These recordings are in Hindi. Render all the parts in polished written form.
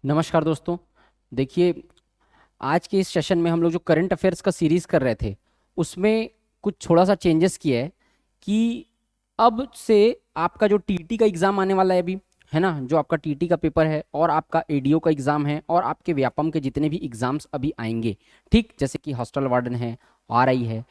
नमस्कार दोस्तों। देखिए, आज के इस सेशन में हम लोग जो करंट अफेयर्स का सीरीज कर रहे थे उसमें कुछ थोड़ा सा चेंजेस किया है कि अब से आपका जो टीटी का एग्ज़ाम आने वाला है अभी, है ना, जो आपका टीटी का पेपर है और आपका एडीओ का एग्ज़ाम है और आपके व्यापम के जितने भी एग्ज़ाम्स अभी आएंगे, ठीक, जैसे कि हॉस्टल वार्डन है, आरआई है,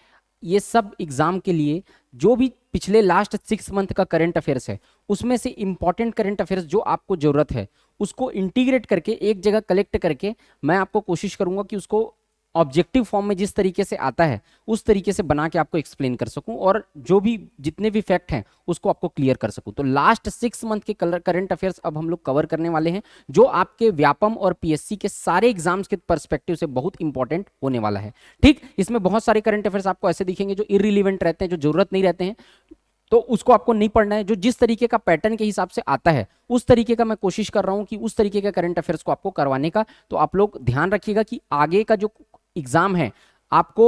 ये सब एग्ज़ाम के लिए जो भी पिछले लास्ट 6 मंथ का करंट अफेयर्स है उसमें से इंपॉर्टेंट करंट अफेयर्स जो आपको ज़रूरत है उसको इंटीग्रेट करके एक जगह कलेक्ट करके मैं आपको कोशिश करूंगा कि उसको ऑब्जेक्टिव फॉर्म में जिस तरीके से आता है उस तरीके से बना के आपको एक्सप्लेन कर सकूं और जो भी जितने भी फैक्ट हैं उसको आपको क्लियर कर सकूं। तो लास्ट 6 मंथ के करंट अफेयर्स अब हम लोग कवर करने वाले हैं जो आपके व्यापम और पीएससी के सारे एग्जाम्स के परस्पेक्टिव से बहुत इंपॉर्टेंट होने वाला है। ठीक, इसमें बहुत सारे करंट अफेयर्स आपको ऐसे दिखेंगे जो इररिलेवेंट रहते हैं, जो जरूरत नहीं रहते हैं, तो उसको आपको नहीं पढ़ना है। जो जिस तरीके का पैटर्न के हिसाब से आता है उस तरीके का मैं कोशिश कर रहा हूं कि उस तरीके का करंट अफेयर्स को आपको करवाने का। तो आप लोग ध्यान रखिएगा कि आगे का जो एग्जाम है आपको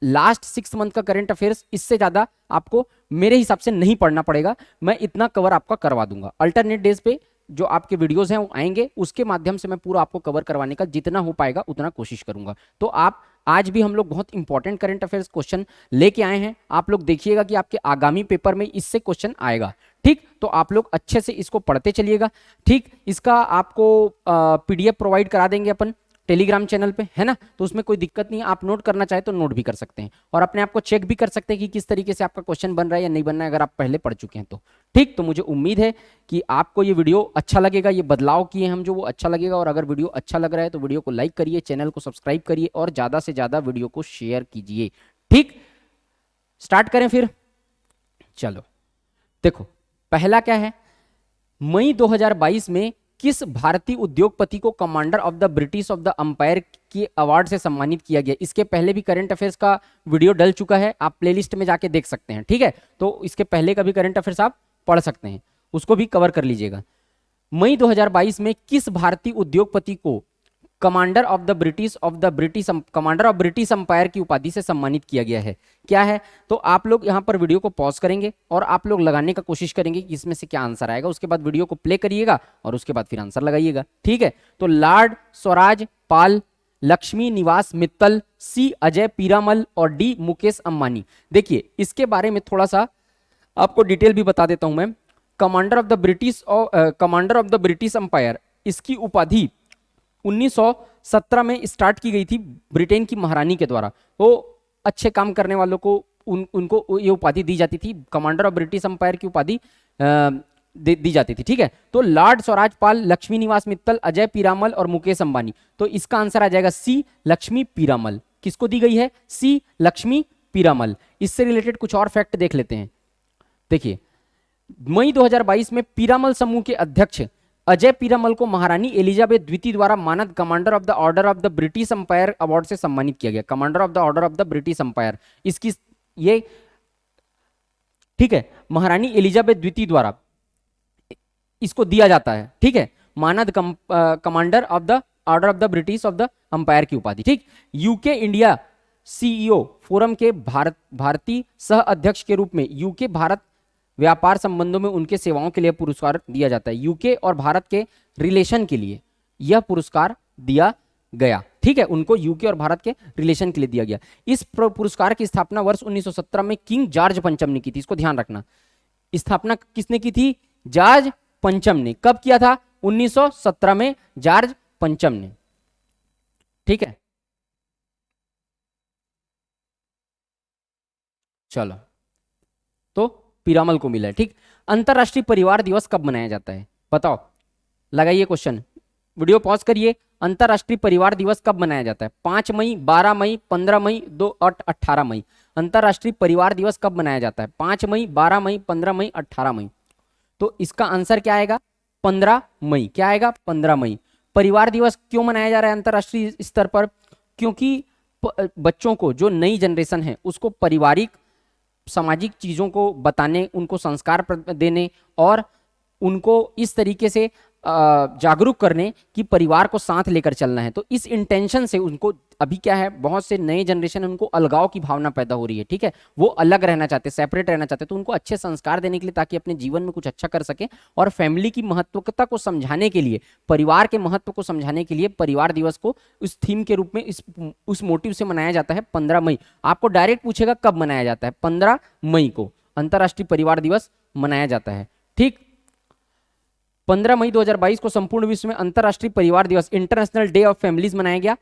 लास्ट 6 मंथ का करंट अफेयर्स इससे ज्यादा आपको मेरे हिसाब से नहीं पढ़ना पड़ेगा। मैं इतना कवर आपका करवा दूंगा। अल्टरनेट डेज पे जो आपके वीडियोस हैं वो आएंगे, उसके माध्यम से मैं पूरा आपको कवर करवाने का जितना हो पाएगा उतना कोशिश करूंगा। तो आप आज भी हम लोग बहुत इंपॉर्टेंट करंट अफेयर्स क्वेश्चन लेके आए हैं। आप लोग देखिएगा कि आपके आगामी पेपर में इससे क्वेश्चन आएगा। ठीक, तो आप लोग अच्छे से इसको पढ़ते चलिएगा। ठीक, इसका आपको पीडीएफ प्रोवाइड करा देंगे अपन टेलीग्राम चैनल पे, है ना, तो उसमें कोई दिक्कत नहीं है। आप नोट करना चाहे तो नोट भी कर सकते हैं और अपने आप को चेक भी कर सकते हैं कि किस तरीके से आपका क्वेश्चन बन रहा है या नहीं बन रहा है, अगर आप पहले पढ़ चुके हैं तो। ठीक, तो मुझे उम्मीद है कि आपको ये वीडियो अच्छा लगेगा, ये बदलाव किए हम जो वो अच्छा लगेगा। और अगर वीडियो अच्छा लग रहा है तो वीडियो को लाइक करिए, चैनल को सब्सक्राइब करिए और ज़्यादा से ज़्यादा वीडियो को शेयर कीजिए। ठीक, स्टार्ट करें फिर। चलो देखो, पहला क्या है, मई 2022 में किस भारतीय उद्योगपति को commander of the British of the umpire के अवार्ड से सम्मानित किया गया। इसके पहले भी करंट अफेयर्स का वीडियो डल चुका है, आप प्लेलिस्ट में जाके देख सकते हैं। ठीक है, तो इसके पहले का भी करंट अफेयर्स आप पढ़ सकते हैं, उसको भी कवर कर लीजिएगा। मई 2022 में किस भारतीय उद्योगपति को कमांडर ऑफ ब्रिटिश अंपायर की उपाधि से सम्मानित किया गया है? क्या है, तो आप लोग यहां पर वीडियो को पॉज करेंगे और आप लोग लगाने का कोशिश करेंगे कि इसमें से क्या आंसर आएगा। उसके बाद वीडियो को प्ले करिएगा और उसके बाद फिर आंसर लगाइएगा। ठीक है, तो लॉर्ड स्वराज पाल, लक्ष्मी निवास मित्तल, सी अजय पीरामल और डी मुकेश अंबानी। देखिए, इसके बारे में थोड़ा सा आपको डिटेल भी बता देता हूं मैं। Commander of the British umpire, इसकी उपाधि 1917 में स्टार्ट की गई थी ब्रिटेन की महारानी के द्वारा। वो अच्छे काम करने वालों को उनको ये उपाधि दी जाती थी, कमांडर ऑफ ब्रिटिश अंपायर की उपाधि दी जाती थी। ठीक है, तो लॉर्ड स्वराज पाल, लक्ष्मी निवास मित्तल, अजय पीरामल और मुकेश अंबानी। तो इसका आंसर आ जाएगा सी, लक्ष्मी पीरामल। किसको दी गई है? सी, लक्ष्मी पीरामल। इससे रिलेटेड कुछ और फैक्ट देख लेते हैं। देखिए, मई 2022 में पीरामल समूह के अध्यक्ष अजय पीरामल को महारानी एलिजाबेथ द्वितीय द्वारा मानद commander of the order of the British umpire award से सम्मानित किया गया। Commander of the order of the British umpire, इसकी ये, ठीक है, महारानी एलिजाबेथ द्वितीय द्वारा इसको दिया जाता है। ठीक है, मानद commander of the order of the British of the umpire की उपाधि। ठीक, यूके इंडिया सीईओ फोरम के भारतीय सह अध्यक्ष के रूप में यूके भारत व्यापार संबंधों में उनके सेवाओं के लिए पुरस्कार दिया जाता है। यूके और भारत के रिलेशन के लिए यह पुरस्कार दिया गया। ठीक है, उनको यूके और भारत के रिलेशन के लिए दिया गया। इस पुरस्कार की स्थापना वर्ष 1917 में किंग जॉर्ज पंचम ने की थी। इसको ध्यान रखना, स्थापना किसने की थी? जॉर्ज पंचम ने। कब किया था? 1917 में जॉर्ज पंचम ने। ठीक है, चलो, तो पीरामल को मिला है। ठीक, अंतरराष्ट्रीय परिवार दिवस कब मनाया जाता है? बताओ, लगाइए क्वेश्चन, वीडियो पॉज करिए। अंतरराष्ट्रीय परिवार दिवस कब मनाया जाता है? 5 मई, 12 मई, 15 मई, 2 और 18 मई। अंतरराष्ट्रीय परिवार दिवस कब मनाया जाता है? 5 मई, 12 मई, 15 मई, 18 मई। तो इसका आंसर क्या आएगा? 15 मई। क्या आएगा? 15 मई। परिवार दिवस क्यों मनाया जा रहा है अंतरराष्ट्रीय स्तर पर? क्योंकि बच्चों को, जो नई जनरेशन है, उसको पारिवारिक सामाजिक चीजों को बताने, उनको संस्कार देने और उनको इस तरीके से जागरूक करने कि परिवार को साथ लेकर चलना है। तो इस इंटेंशन से उनको अभी क्या है, बहुत से नए जनरेशन उनको अलगाव की भावना पैदा हो रही है, ठीक है, वो अलग रहना चाहते, सेपरेट रहना चाहते, तो उनको अच्छे संस्कार देने के लिए, ताकि अपने जीवन में कुछ अच्छा कर सके, और फैमिली की महत्वता को समझाने के लिए, परिवार के महत्व को समझाने के लिए परिवार दिवस को उस थीम के रूप में उस मोटिव से मनाया जाता है 15 मई। आपको डायरेक्ट पूछेगा कब मनाया जाता है, 15 मई को अंतर्राष्ट्रीय परिवार दिवस मनाया जाता है। ठीक, 15 मई 2022 को संपूर्ण विश्व में अंतर्राष्ट्रीय परिवार दिवस, इंटरनेशनल डे ऑफ फैमिलीज मनाया गया।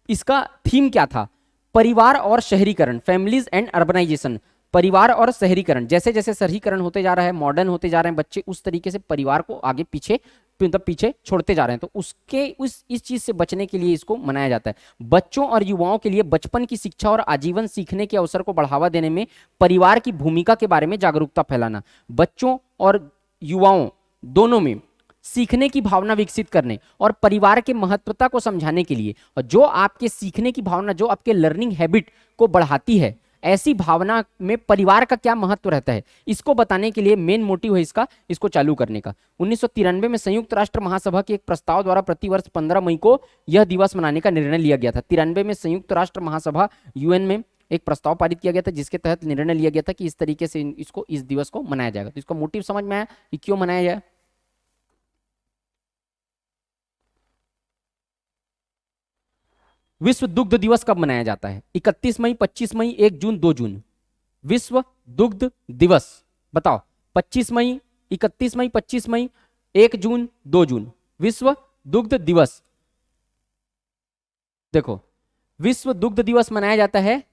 इसका थीम क्या था? परिवार और शहरीकरण, फैमिलीज एंड अर्बनाइजेशन, परिवार और शहरीकरण। जैसे जैसे शहरीकरण होते जा रहा है, मॉडर्न होते जा रहे हैं बच्चे, उस तरीके से परिवार को आगे पीछे पीछे छोड़ते जा रहे हैं। तो उसके इस चीज से बचने के लिए इसको मनाया जाता है। बच्चों और युवाओं के लिए बचपन की शिक्षा और आजीवन सीखने के अवसर को बढ़ावा देने में परिवार की भूमिका के बारे में जागरूकता फैलाना, बच्चों और युवाओं दोनों में सीखने की भावना विकसित करने और परिवार के महत्वता को समझाने के लिए, और जो आपके सीखने की भावना, जो आपके लर्निंग हैबिट को बढ़ाती है, ऐसी भावना में परिवार का क्या महत्व रहता है, इसको बताने के लिए मेन मोटिव है इसको चालू करने का। 1993 में संयुक्त राष्ट्र महासभा के एक प्रस्ताव द्वारा प्रतिवर्ष 15 मई को यह दिवस मनाने का निर्णय लिया गया था। 93 में संयुक्त राष्ट्र महासभा यूएन में एक प्रस्ताव पारित किया गया था, जिसके तहत निर्णय लिया गया था कि इस तरीके से इस दिवस को मनाया जाएगा। तो इसका मोटिव समझ में आया कि क्यों मनाया जाए। विश्व दुग्ध दिवस कब मनाया जाता है? 31 मई, 25 मई, 1 जून, 2 जून। विश्व दुग्ध दिवस बताओ। 25 मई, 31 मई, 25 मई, 1 जून, 2 जून। विश्व दुग्ध दिवस, देखो विश्व दुग्ध दिवस मनाया जाता है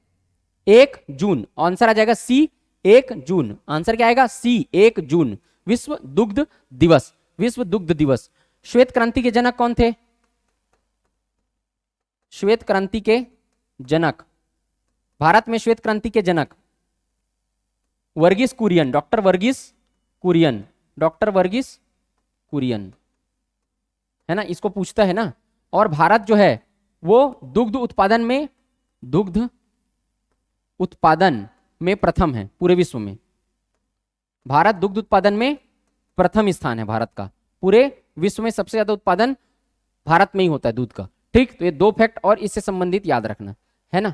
1 जून। आंसर आ जाएगा सी, 1 जून। आंसर क्या आएगा? सी, 1 जून। विश्व दुग्ध दिवस, विश्व दुग्ध दिवस। श्वेत क्रांति के जनक कौन थे? श्वेत क्रांति के जनक, भारत में श्वेत क्रांति के जनक वर्गीस कुरियन, डॉक्टर वर्गीस कुरियन, डॉक्टर वर्गीस कुरियन, है ना, इसको पूछता है ना। और भारत जो है वो दुग्ध उत्पादन में प्रथम है पूरे विश्व में। भारत दुग्ध उत्पादन में प्रथम स्थान है भारत का। पूरे विश्व में सबसे ज्यादा उत्पादन भारत में ही होता है दूध का। ठीक, तो ये 2 फैक्ट और इससे संबंधित याद रखना है ना।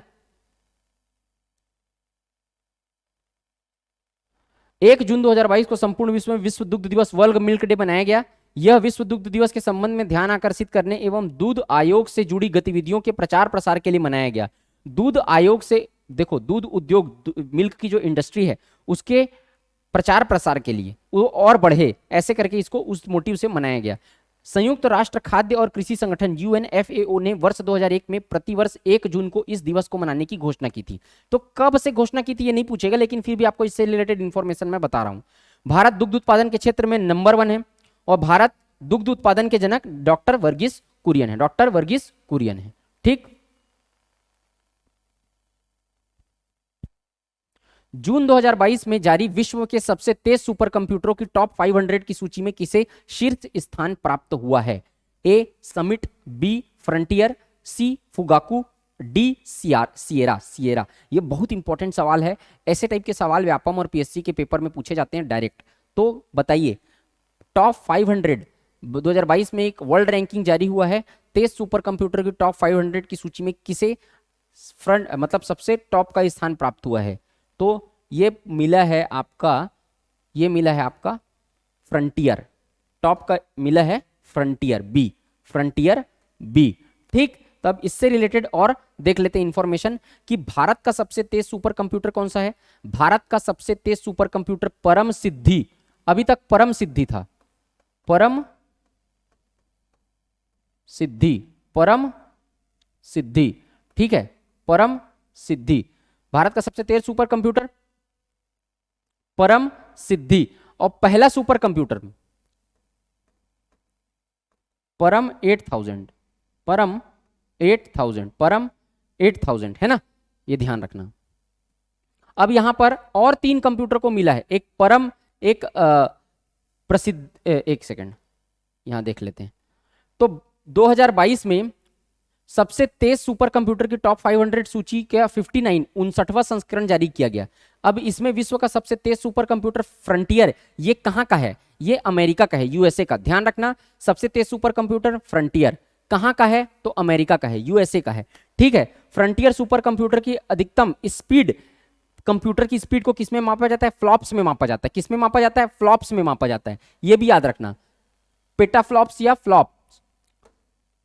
1 जून 2022 को संपूर्ण विश्व में विश्व दुग्ध दिवस, वर्ल्ड मिल्क डे मनाया गया। यह विश्व दुग्ध दिवस के संबंध में ध्यान आकर्षित करने एवं दूध आयोग से जुड़ी गतिविधियों के प्रचार प्रसार के लिए मनाया गया। दूध आयोग से, देखो दूध उद्योग, मिल्क की जो इंडस्ट्री है उसके प्रचार प्रसार के लिए वो और बढ़े, ऐसे करके इसको उस मोटिव से मनाया गया। संयुक्त राष्ट्र खाद्य और कृषि संगठन यूएनएफएओ ने वर्ष 2001 में प्रतिवर्ष 1 जून को इस दिवस को मनाने की घोषणा की थी। तो कब से घोषणा की थी ये नहीं पूछेगा, लेकिन फिर भी आपको इससे रिलेटेड इंफॉर्मेशन मैं बता रहा हूं। भारत दुग्ध उत्पादन के क्षेत्र में नंबर 1 है और भारत दुग्ध उत्पादन के जनक डॉक्टर वर्गीस कुरियन है, डॉक्टर वर्गीस कुरियन है। ठीक, जून 2022 में जारी विश्व के सबसे तेज सुपर कंप्यूटरों की टॉप 500 की सूची में किसे शीर्ष स्थान प्राप्त हुआ है? ए समिट, बी फ्रंटियर, सी फुगाकू, डी सिएरा। ये बहुत इंपॉर्टेंट सवाल है। ऐसे टाइप के सवाल व्यापम और पीएससी के पेपर में पूछे जाते हैं डायरेक्ट। तो बताइए, टॉप 500 2022 में एक वर्ल्ड रैंकिंग जारी हुआ है, तेज सुपर कंप्यूटर की टॉप 500 की सूची में किसे सबसे टॉप का स्थान प्राप्त हुआ है? तो ये मिला है आपका फ्रंटियर, टॉप का मिला है फ्रंटियर बी। ठीक, तब इससे रिलेटेड और देख लेते हैं इंफॉर्मेशन कि भारत का सबसे तेज सुपर कंप्यूटर कौन सा है। भारत का सबसे तेज सुपर कंप्यूटर परम सिद्धि, अभी तक परम सिद्धि था, परम सिद्धि। ठीक है, परम सिद्धि भारत का सबसे तेज सुपर कंप्यूटर परम सिद्धि। और पहला सुपर कंप्यूटर परम 8000 है ना, ये ध्यान रखना। अब यहां पर और 3 कंप्यूटर को मिला है, एक परम, एक प्रसिद्ध, एक सेकंड यहां देख लेते हैं। तो 2022 में सबसे तेज सुपर कंप्यूटर की टॉप 500 सूची का 59 59वां संस्करण जारी किया गया। अब इसमें विश्व का सबसे तेज सुपर कंप्यूटर फ्रंटियर, ये कहाँ का है? ये अमेरिका का है, यूएसए का। ध्यान रखना, सबसे तेज सुपर कंप्यूटर फ्रंटियर कहाँ का है? तो अमेरिका का है, यूएसए का है। ठीक है, फ्रंटियर सुपर कंप्यूटर की अधिकतम स्पीड, कंप्यूटर की स्पीड को किसमें मापा जाता है? फ्लॉप्स में मापा जाता है। किसमें मापा जाता है? फ्लॉप्स में मापा जाता है। ये भी याद रखना, पेटाफ्लॉप्स या flops,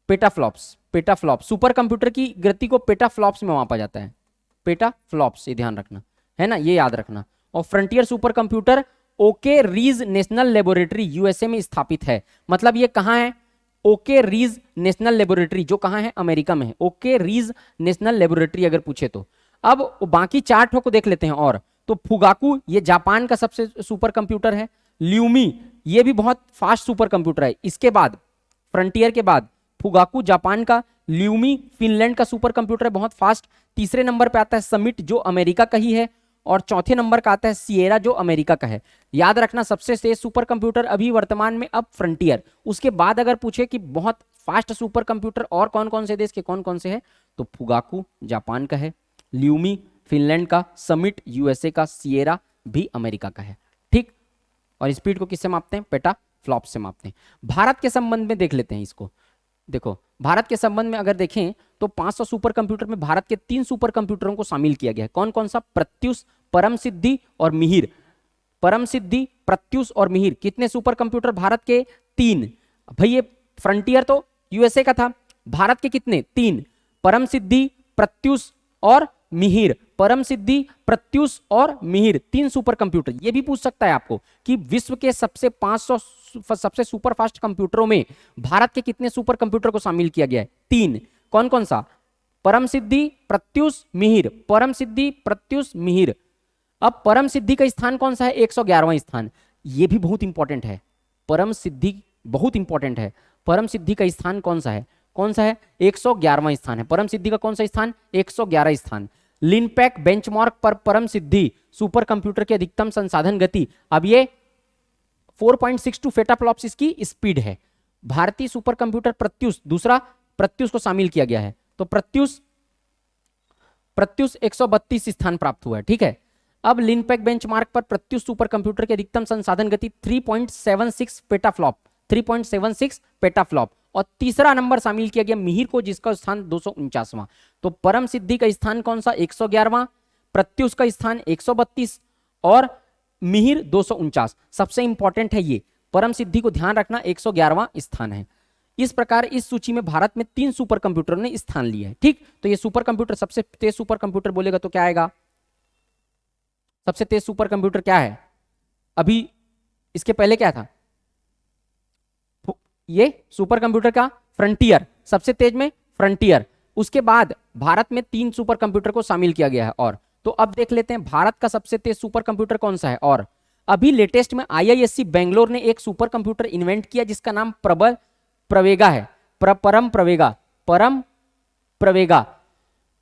petaflops, petaflops. Super computer की गति को पेटाफ्लॉप्स में मापा जाता है, पेटाफ्लॉप्स, ये ध्यान रखना, है ना, ये याद रखना। और Frontier supercomputer Oak Ridge National Laboratory USA में स्थापित है। मतलब ये कहां है? ओके रीज नेशनल लेबोरेटरी, जो कहां है? अमेरिका में है। ओके रीज नेशनल लेबोरेटरी अगर पूछे तो। अब बाकी 4 को देख लेते हैं। और तो फुगाकू, ये जापान का सबसे सुपर कंप्यूटर है। ल्यूमी, ये भी बहुत फास्ट सुपर कंप्यूटर है। इसके बाद फ्रंटियर के बाद फुगाकू जापान का, ल्यूमी फिनलैंड का सुपर कंप्यूटर है, बहुत फास्ट। तीसरे नंबर पे आता है समिट, जो अमेरिका का ही है। और चौथे नंबर का आता है सिएरा, जो अमेरिका का है। याद रखना, सबसे तेज सुपर कंप्यूटर अभी वर्तमान में अब फ्रंटियर। उसके बाद अगर पूछे कि बहुत फास्ट सुपर कंप्यूटर और कौन कौन से देश के कौन कौन से हैं, तो फुगाकू जापान का है, ल्यूमी फिनलैंड का, समिट यूएसए का, सिएरा भी अमेरिका का है। ठीक, और स्पीड को किससे मापते हैं? पेटा फ्लॉप से मापते हैं। भारत के संबंध में देख लेते हैं इसको। देखो, भारत के संबंध में अगर देखें तो 500 सुपर कंप्यूटर में भारत के 3 सुपर कंप्यूटरों को शामिल किया गया है। कौन कौन सा? प्रत्युष, परम सिद्धि और मिहिर। परम सिद्धि, प्रत्युष और मिहिर। कितने सुपर कंप्यूटर भारत के? 3। भाई ये फ्रंटियर तो यूएसए का था, भारत के कितने? 3। परम सिद्धि, प्रत्युष और मिहिर। परम सिद्धि, प्रत्युष और मिहिर, 3 सुपर कंप्यूटर। ये भी पूछ सकता है आपको कि विश्व के सबसे 500 सबसे सुपर फास्ट कंप्यूटरों में भारत के कितने सुपर कंप्यूटर को शामिल किया गया है? 3। कौन कौन सा? परम सिद्धि, प्रत्युष, मिहिर। परम सिद्धि, प्रत्युष, मिहिर। अब परम सिद्धि का स्थान कौन सा है? 111वां स्थान। ये भी बहुत इंपॉर्टेंट है, परम सिद्धि बहुत इंपॉर्टेंट है। परम सिद्धि का स्थान कौन सा है? कौन सा है? 111वां स्थान है। परम सिद्धि का कौन सा स्थान? 111 स्थान। लिनपैक बेंचमार्क पर परम सिद्धि सुपर कंप्यूटर की अधिकतम संसाधन गति, अब ये 4.62 पेटाफ्लॉप्स इसकी स्पीड है। भारतीय सुपर कंप्यूटर प्रत्युष, दूसरा प्रत्युष को शामिल किया गया है, तो प्रत्युष 132 स्थान प्राप्त हुआ है। ठीक है, अब लिनपैक बेंचमार्क पर प्रत्युष सुपर कंप्यूटर की अधिकतम संसाधन गति 3.76 पेटाफ्लॉप, 3.76 पेटाफ्लॉप। और तीसरा नंबर शामिल किया गया मिहिर को, जिसका स्थान 249वां। तो परम सिद्धि का स्थान कौन सा? 111वां, प्रत्युष का स्थान 132 और मिहिर 249। सबसे इंपॉर्टेंट है ये, परम सिद्धि को ध्यान रखना, 111वां स्थान है। इस प्रकार इस सूची में भारत में 3 सुपर कंप्यूटरों ने स्थान लिया है। ठीक, तो ये सुपर कंप्यूटर, सबसे तेज सुपर कंप्यूटर बोलेगा तो क्या आएगा? सबसे तेज सुपर कंप्यूटर क्या है? अभी इसके पहले क्या था? ये सुपर कंप्यूटर का फ्रंटियर, सबसे तेज में फ्रंटियर। उसके बाद भारत में 3 सुपर कंप्यूटर को शामिल किया गया है। और तो अब देख लेते हैं भारत का सबसे तेज सुपर कंप्यूटर कौन सा है। और अभी लेटेस्ट में आईआईएससी बेंगलोर ने एक सुपर कंप्यूटर इन्वेंट किया जिसका नाम प्रबल प्रवेगा है, परम प्रवेगा, परम प्रवेगा।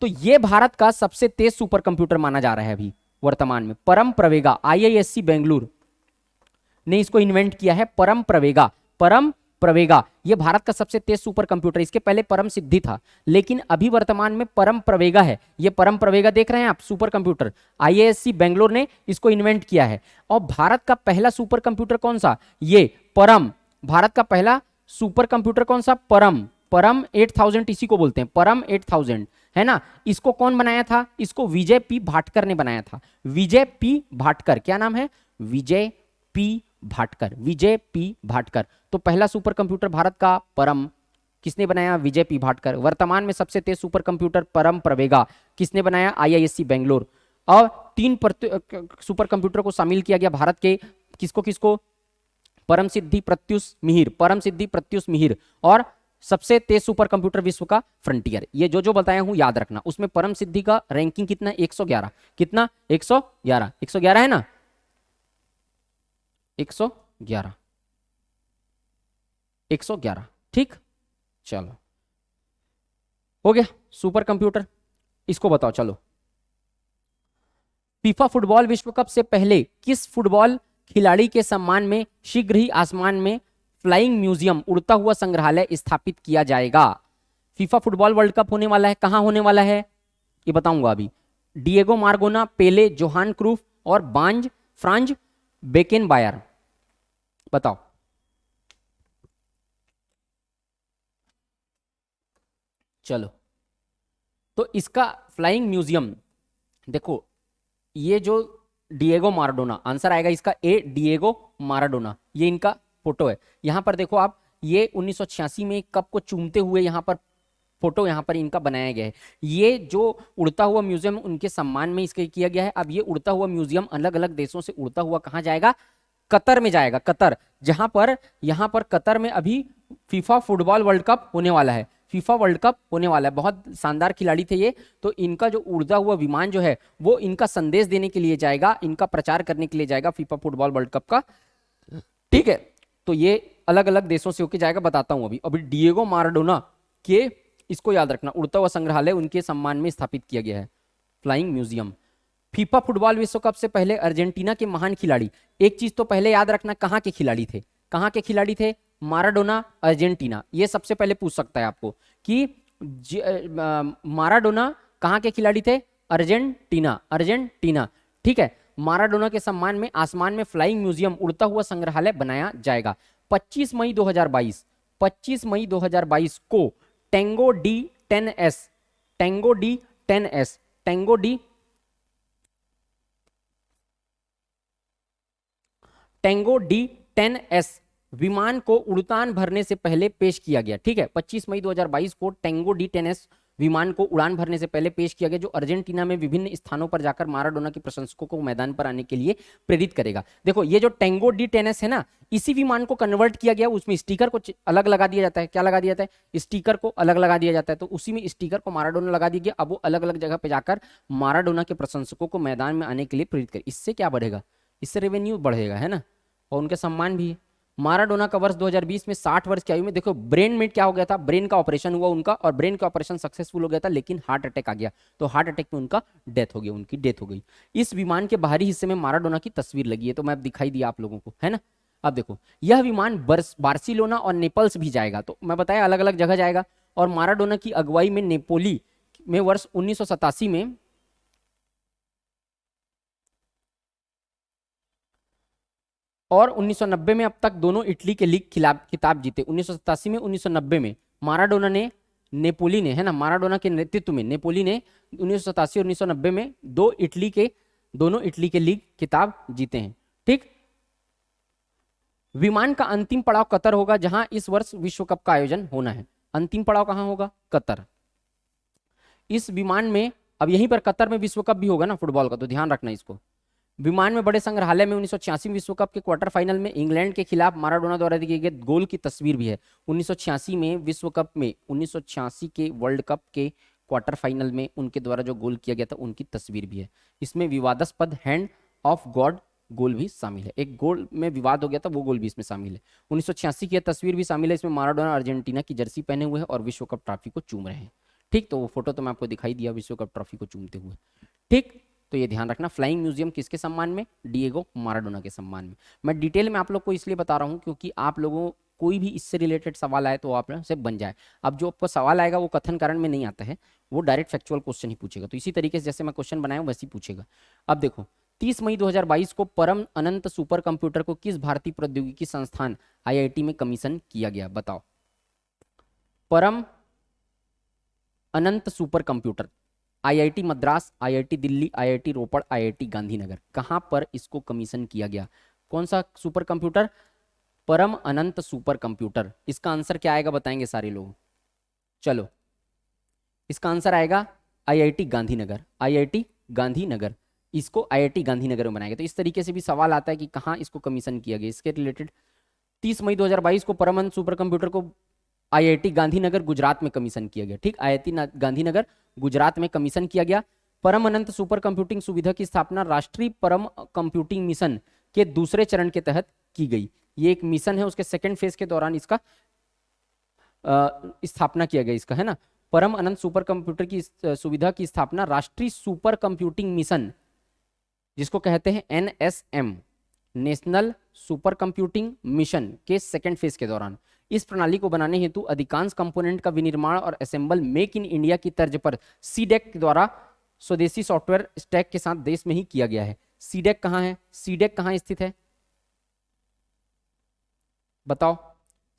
तो ये भारत का सबसे तेज सुपर कंप्यूटर माना जा रहा है अभी वर्तमान में, परम प्रवेगा। आईआईएससी बेंगलुरु ने इसको इन्वेंट किया है, परम प्रवेगा। परम प्रवेगा ये भारत का सबसे तेज सुपर कंप्यूटर। इसके पहले परम सिद्धि था, लेकिन अभी वर्तमान में परम प्रवेगा है। ये परम प्रवेगा देख रहे हैं आप, सुपर कंप्यूटर आईआईएससी बेंगलोर ने इसको इन्वेंट किया है। और भारत का पहला सुपर कंप्यूटर कौन सा? ये परम। भारत का पहला सुपर कंप्यूटर कौन सा? परम। परम 8000 इसी को बोलते हैं, परम 8000, है ना। इसको कौन बनाया था? इसको विजय पी भाटकर ने बनाया था। विजय पी भाटकर, क्या नाम है? विजय पी भाटकर, विजय पी भाटकर। तो पहला सुपर कंप्यूटर भारत का परम, किसने बनाया? विजय पी भाटकर। वर्तमान में सबसे तेज सुपर कंप्यूटर परम प्रवेगा, किसने बनाया? आईआईएससी बेंगलोर। और 3 सुपर कंप्यूटर को शामिल किया गया भारत के, किसको किसको? परम सिद्धि, प्रत्युष, मिहिर। परम सिद्धि, प्रत्युष, मिहिर। और सबसे तेज सुपर कंप्यूटर विश्व का फ्रंटियर। ये जो जो बताया हूं याद रखना। उसमें परम सिद्धि का रैंकिंग कितना? 111। कितना? 111। 111 है ना, 111, 111। ठीक, चलो हो गया सुपर कंप्यूटर। इसको बताओ चलो, फीफा फुटबॉल विश्व कप से पहले किस फुटबॉल खिलाड़ी के सम्मान में शीघ्र ही आसमान में फ्लाइंग म्यूजियम, उड़ता हुआ संग्रहालय स्थापित किया जाएगा? फीफा फुटबॉल वर्ल्ड कप होने वाला है, कहाँ होने वाला है ये बताऊंगा अभी। डिएगो मार्गोना, पेले, जोहान क्रूफ और फ्रांज बेकेनबायर, बताओ। चलो, तो इसका फ्लाइंग म्यूजियम देखो, ये जो डिएगो माराडोना, आंसर आएगा इसका ए, डिएगो माराडोना, ये इनका फोटो है। यहां पर देखो आप, ये 1986 में कप को चूमते हुए यहाँ पर फोटो यहाँ पर इनका बनाया गया है। ये जो उड़ता हुआ म्यूजियम उनके सम्मान में इसके किया गया है। अब ये उड़ता हुआ म्यूजियम अलग अलग देशों से उड़ता हुआ कहाँ जाएगा, कतर में जाएगा, कतर, जहां पर यहाँ पर कतर में अभी फीफा फुटबॉल वर्ल्ड कप होने वाला है, फीफा वर्ल्ड कप होने वाला है। बहुत शानदार खिलाड़ी थे ये, तो इनका जो उड़ता हुआ विमान जो है वो इनका संदेश देने के लिए जाएगा, इनका प्रचार करने के लिए जाएगा फीफा फुटबॉल वर्ल्ड कप का, ठीक है। तो ये अलग अलग देशों से होकर जाएगा, बताता हूं अभी। अभी डिएगो माराडोना के, इसको याद रखना, उड़ता हुआ संग्रहालय उनके सम्मान में स्थापित किया गया है, फ्लाइंग म्यूजियम। फीफा फुटबॉल विश्व कप से पहले अर्जेंटीना के महान खिलाड़ी, एक चीज तो पहले याद रखना, कहां के खिलाड़ी थे, कहां के खिलाड़ी थे, माराडोना, अर्जेंटीना। ये सबसे पहले पूछ सकता है आपको कि माराडोना कहां के खिलाड़ी थे, अर्जेंटीना, अर्जेंटीना, ठीक है। माराडोना के सम्मान में आसमान में फ्लाइंग म्यूजियम, उड़ता हुआ संग्रहालय बनाया जाएगा। 25 मई 2022, 25 मई 2022 को Tengo D 10S, Tengo D 10S, Tengo D, Tengo D 10S विमान को उड़ान भरने से पहले पेश किया गया, ठीक है। 25 मई 2022 को टेंगो डी 10S विमान को उड़ान भरने से पहले पेश किया गया, जो अर्जेंटीना में विभिन्न स्थानों पर जाकर माराडोना के प्रशंसकों को मैदान पर आने के लिए प्रेरित करेगा। देखो, ये जो टेंगो डी 10S है ना, इसी विमान को कन्वर्ट किया गया, उसमें स्टिकर को अलग लगा दिया जाता है। क्या लगा दिया जाता है, स्टिकर को अलग लगा दिया जाता है, तो उसी में स्टिकर को माराडोना लगा दिया गया। अब वो अलग अलग जगह पे जाकर माराडोना के प्रशंसकों को मैदान में आने के लिए प्रेरित करे। इससे क्या बढ़ेगा, इससे रेवेन्यू बढ़ेगा, है ना, और उनके सम्मान भी है। माराडोना का वर्ष 2020 में 60 वर्ष की आयु में, देखो ब्रेन में क्या हो गया था, ब्रेन का ऑपरेशन हुआ उनका, और ब्रेन का ऑपरेशन सक्सेसफुल हो गया था, लेकिन हार्ट अटैक आ गया, तो हार्ट अटैक में उनका डेथ हो गई, उनकी डेथ हो गई। इस विमान के बाहरी हिस्से में माराडोना की तस्वीर लगी है, तो मैं दिखाई दिया आप लोगों को, है ना। अब देखो, यह विमान बार्सिलोना और नेपल्स भी जाएगा, तो मैं बताया अलग अलग जगह जाएगा। और माराडोना की अगुवाई में नेपोली में वर्ष 1987 में, और 1990 में अब तक दोनों इटली के लीग खिताब जीते। 1987 में, 1990 में माराडोना ने, नेपोली ने, है ना, माराडोना के नेतृत्व में नेपोली ने 1987 और 1990 में दोनों इटली के लीग खिताब जीते हैं, ठीक। विमान का अंतिम पड़ाव कतर होगा, जहां इस वर्ष विश्व कप का आयोजन होना है। अंतिम पड़ाव कहां होगा, कतर। इस विमान में, अब यहीं पर कतर में विश्व कप भी होगा ना फुटबॉल का, तो ध्यान रखना इसको। विमान में बड़े संग्रहालय में 1986 विश्व कप के क्वार्टर फाइनल में इंग्लैंड के खिलाफ माराडोना द्वारा दिए गए गोल की तस्वीर भी है। 1986 में विश्व कप में, 1986 के वर्ल्ड कप के क्वार्टर फाइनल में उनके द्वारा जो गोल किया गया था उनकी तस्वीर भी है। इसमें विवादास्पद हैंड ऑफ गॉड गोल भी शामिल है, एक गोल में विवाद हो गया था, वो गोल भी इसमें शामिल है। 1986 की तस्वीर भी शामिल है, इसमें माराडोना अर्जेंटीना की जर्सी पहने हुए हैं और विश्व कप ट्रॉफी को चूम रहे हैं, ठीक। तो वो फोटो तो मैं आपको दिखाई दिया विश्व कप ट्रॉफी को चूमते हुए, ठीक। तो ये ध्यान रखना, फ्लाइंग म्यूजियम किसके सम्मान में, डिएगो माराडोना के सम्मान में। मैं डिटेल में आप लोग को इसलिए बता रहा हूँ क्योंकि आप लोगों कोई भी इससे रिलेटेड सवाल आए तो आप से बन जाए। अब जो आपको सवाल आएगा वो कथन कारण में नहीं आता है, वो डायरेक्ट फैक्चुअल क्वेश्चन ही पूछेगा, तो इसी तरीके से जैसे मैं क्वेश्चन बनाया वैसे ही पूछेगा। अब देखो, 30 मई 2022 को परम अनंत सुपर कंप्यूटर को किस भारतीय प्रौद्योगिकी संस्थान IIT में कमीशन किया गया, बताओ। Param Ananta supercomputer, IIT Madras, IIT Delhi, IIT Ropar, IIT Gandhinagar, कहां पर इसको कमीशन किया गया, कौन सा सुपर कंप्यूटर, परम अनंत सुपर कंप्यूटर। इसका आंसर क्या आएगा बताएंगे सारे लोग, चलो। इसका आंसर आएगा IIT गांधीनगर, IIT गांधीनगर, इसको IIT गांधीनगर में बनाएगा। तो इस तरीके से भी सवाल आता है कि कहां इसको कमीशन किया गया, इसके रिलेटेड। 30 मई 2022 को परम अनंत सुपर कंप्यूटर को IIT गांधीनगर गुजरात में कमीशन किया गया, ठीक। IIT गांधीनगर गुजरात में कमीशन किया गया। परम अनंत सुपर कंप्यूटिंग सुविधा की स्थापना राष्ट्रीय परम कंप्यूटिंग मिशन के दूसरे चरण के तहत की गई। ये एक मिशन है, उसके सेकंड फेज के दौरान इसका स्थापना किया गया, इसका, है ना। परम अनंत सुपर कंप्यूटर की सुविधा की स्थापना राष्ट्रीय सुपर कंप्यूटिंग मिशन, जिसको कहते हैं NSM, national super computing mission, के सेकंड फेज के दौरान। इस प्रणाली को बनाने हेतु अधिकांश कंपोनेंट का विनिर्माण और असेंबल मेक इन इंडिया की तर्ज पर सीडेक द्वारा स्वदेशी सॉफ्टवेयर स्टैक के साथ देश में ही किया गया है। सीडेक कहाँ है? सीडेक कहाँ स्थित है बताओ?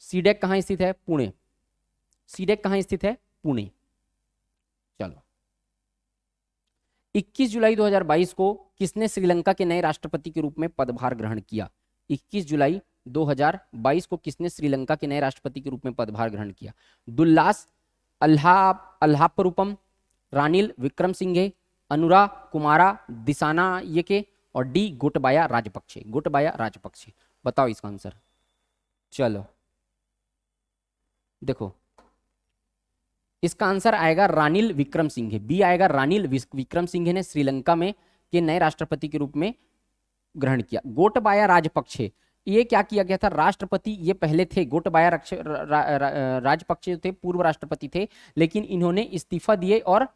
सीडेक कहाँ स्थित है? पुणे। सीडेक कहाँ स्थित है? पुणे। चलो, 21 जुलाई 2022 को किसने श्रीलंका के नए राष्ट्रपति के रूप में पदभार ग्रहण किया? 21 जुलाई 2022 को किसने श्रीलंका के नए राष्ट्रपति के रूप में पदभार ग्रहण किया? दुल्लास अल्हाप्परुपम, रानिल विक्रमसिंघे, अनुरा कुमारा दिसानायके और डी गोटबाया राजपक्षे। गोटबाया राजपक्षे, बताओ इसका आंसर। चलो देखो, इसका आंसर आएगा रानिल विक्रमसिंघे, बी आएगा। रानिल विक्रमसिंघे ने श्रीलंका में के नए राष्ट्रपति के रूप में ग्रहण किया। गोटबाया राजपक्षे, ये क्या किया गया था? राष्ट्रपति ये पहले थे, गोटबाया राजपक्षे थे, पूर्व राष्ट्रपति थे, लेकिन इन्होंने इस्तीफा दिए और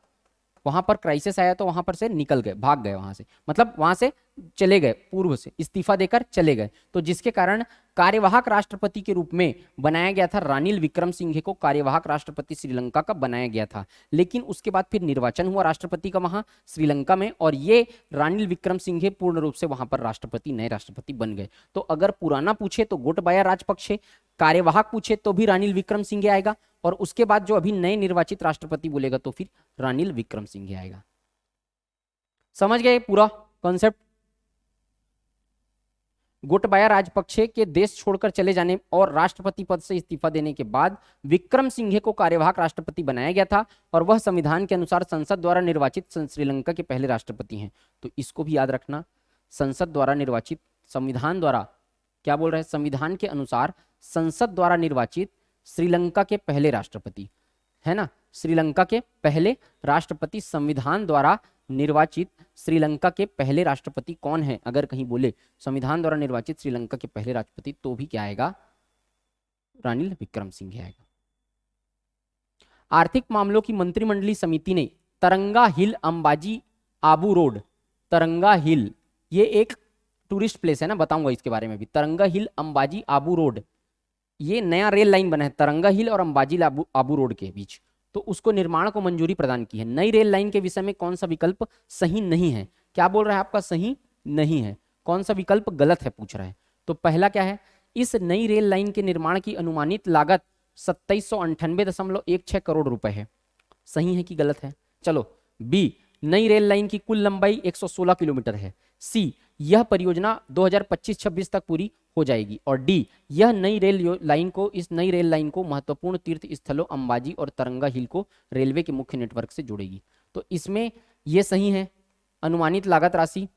वहां पर क्राइसिस आया तो वहां पर से निकल गए, भाग गए वहां से, मतलब वहां से चले गए, पूर्व से इस्तीफा देकर चले गए। तो जिसके कारण कार्यवाहक राष्ट्रपति के रूप में बनाया गया था, रानिल विक्रमसिंघे को कार्यवाहक राष्ट्रपति श्रीलंका का बनाया गया था। लेकिन उसके बाद फिर निर्वाचन हुआ राष्ट्रपति का वहां श्रीलंका में, और ये रानिल विक्रमसिंघे पूर्ण रूप से वहां पर राष्ट्रपति, नए राष्ट्रपति बन गए। तो अगर पुराना पूछे तो गोटबाया राजपक्षे, कार्यवाहक पूछे तो भी रानिल विक्रमसिंघे आएगा, और उसके बाद जो अभी नए निर्वाचित राष्ट्रपति बोलेगा तो फिर रानिल विक्रमसिंघे आएगा। समझ गए पूरा कॉन्सेप्ट? गोटबाया राजपक्षे के देश छोड़कर चले जाने और राष्ट्रपति पद से इस्तीफा देने के बाद विक्रमसिंघे को कार्यवाहक राष्ट्रपति बनाया गया था, और वह संविधान के अनुसार संसद द्वारा निर्वाचित श्रीलंका के पहले राष्ट्रपति हैं। तो इसको भी याद रखना, संसद द्वारा निर्वाचित, संविधान द्वारा, क्या बोल रहे हैं? संविधान के अनुसार संसद द्वारा निर्वाचित श्रीलंका के पहले राष्ट्रपति, है ना? श्रीलंका के पहले राष्ट्रपति, संविधान द्वारा निर्वाचित श्रीलंका के पहले राष्ट्रपति कौन है? अगर कहीं बोले संविधान द्वारा निर्वाचित श्रीलंका के पहले राष्ट्रपति, तो भी क्या आएगा? रानिल विक्रमसिंघे आएगा। आर्थिक मामलों की मंत्रिमंडलीय समिति ने तरंगा हिल अंबाजी आबू रोड, तरंगा हिल ये एक टूरिस्ट प्लेस है ना, बताऊंगा इसके बारे में भी। तरंगा हिल अंबाजी आबू रोड, ये नया रेल लाइन बना है तरंगा हिल और अंबाजी आबू रोड के बीच, तो उसको निर्माण को मंजूरी प्रदान की है। नई रेल लाइन के विषय में कौन सा विकल्प सही नहीं है? क्या बोल रहा है आपका? सही नहीं है। कौन सा विकल्प गलत है पूछ रहा है? तो पहला क्या है? इस नई रेल लाइन के निर्माण की अनुमानित लागत 2798.16 करोड़ रुपए है। सही है कि गलत है? चलो, बी, नई रेल लाइन की कुल लंबाई 116 किलोमीटर है। सी, यह परियोजना 2025-26 तक पूरी हो जाएगी। और डी, यह नई इस नई रेल लाइन को महत्वपूर्ण तीर्थ स्थलों अंबाजी और तरंगा हिल को रेलवे के मुख्य नेटवर्क से जोड़ेगी। तो इसमें यह सही है। अनुमानित लागत राशि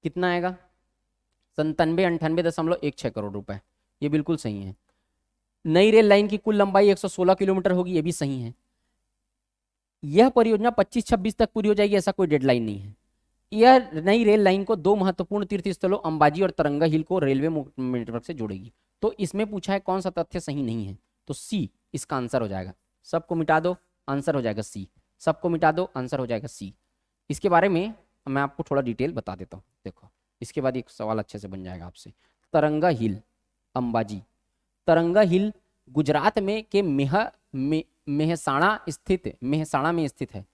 कितना आएगा? 9798.16 करोड़ रुपए, ये बिल्कुल सही है। नई रेल लाइन की कुल लंबाई 116 किलोमीटर होगी, ये भी सही है। यह परियोजना 25-26 तक पूरी हो जाएगी, ऐसा कोई डेडलाइन नहीं है। यह नई रेल लाइन को दो महत्वपूर्ण तीर्थ स्थलों अंबाजी और तरंगा हिल को रेलवे नेटवर्क से जोड़ेगी। तो इसमें पूछा है कौन सा तथ्य सही नहीं है, तो सी इसका आंसर हो जाएगा। सबको मिटा दो, आंसर हो जाएगा सी। सबको मिटा दो, आंसर हो जाएगा सी। इसके बारे में मैं आपको थोड़ा डिटेल बता देता हूँ। देखो, इसके बाद एक सवाल अच्छे से बन जाएगा आपसे। तरंगा हिल अंबाजी, तरंगा हिल गुजरात में के मेहसाणा में स्थित है।